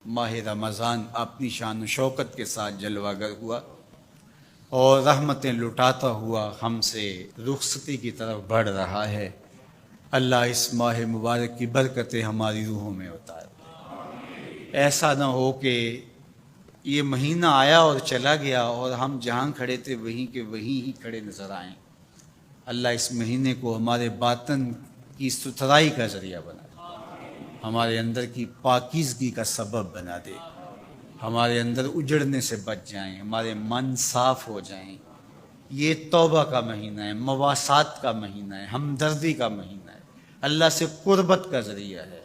ماہ رمضان اپنی شان و شوکت کے ساتھ جلوہ گر ہوا اور رحمتیں لٹاتا ہوا ہم سے رخصتی کی طرف بڑھ رہا ہے۔ اللہ اس ماہ مبارک کی برکتیں ہماری روحوں میں اتار دے۔ ایسا نہ ہو کہ یہ مہینہ آیا اور چلا گیا اور ہم جہاں کھڑے تھے وہیں کے وہیں ہی کھڑے نظر آئیں۔ اللہ اس مہینے کو ہمارے باطن کی ستھرائی کا ذریعہ بنا دے، ہمارے اندر کی پاکیزگی کا سبب بنا دے، ہمارے اندر اجڑنے سے بچ جائیں، ہمارے من صاف ہو جائیں۔ یہ توبہ کا مہینہ ہے، مواسات کا مہینہ ہے، ہمدردی کا مہینہ ہے، اللہ سے قربت کا ذریعہ ہے۔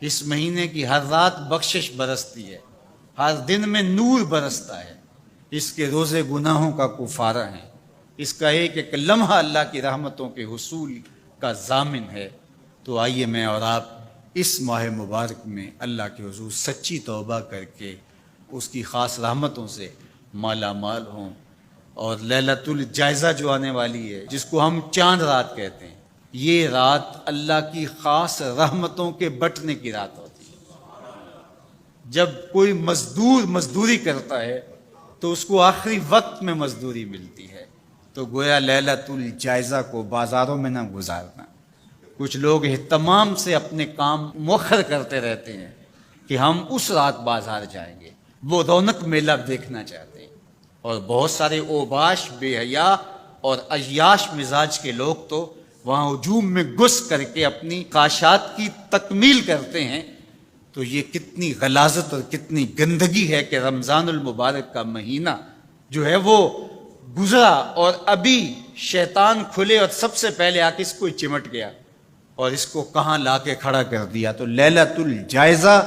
اس مہینے کی ہر رات بخشش برستی ہے، ہر دن میں نور برستا ہے، اس کے روزے گناہوں کا کفارہ ہیں، اس کا ایک لمحہ اللہ کی رحمتوں کے حصول کا ضامن ہے۔ تو آئیے میں اور آپ اس ماہ مبارک میں اللہ کے حضور سچی توبہ کر کے اس کی خاص رحمتوں سے مالا مال ہوں، اور لیلۃ الجائزہ جو آنے والی ہے، جس کو ہم چاند رات کہتے ہیں، یہ رات اللہ کی خاص رحمتوں کے بٹنے کی رات ہوتی ہے۔ جب کوئی مزدور مزدوری کرتا ہے تو اس کو آخری وقت میں مزدوری ملتی ہے، تو گویا لیلۃ الجائزہ کو بازاروں میں نہ گزارنا۔ کچھ لوگ اہتمام سے اپنے کام مؤخر کرتے رہتے ہیں کہ ہم اس رات بازار جائیں گے، وہ رونق میلہ دیکھنا چاہتے ہیں، اور بہت سارے اوباش، بے حیا اور عیاش مزاج کے لوگ تو وہاں ہجوم میں گھس کر کے اپنی خواہشات کی تکمیل کرتے ہیں۔ تو یہ کتنی غلاظت اور کتنی گندگی ہے کہ رمضان المبارک کا مہینہ جو ہے وہ گزرا اور ابھی شیطان کھلے اور سب سے پہلے آ کے اس کو چمٹ گیا اور اس کو کہاں لا کے کھڑا کر دیا۔ تو لیلۃ الجائزہ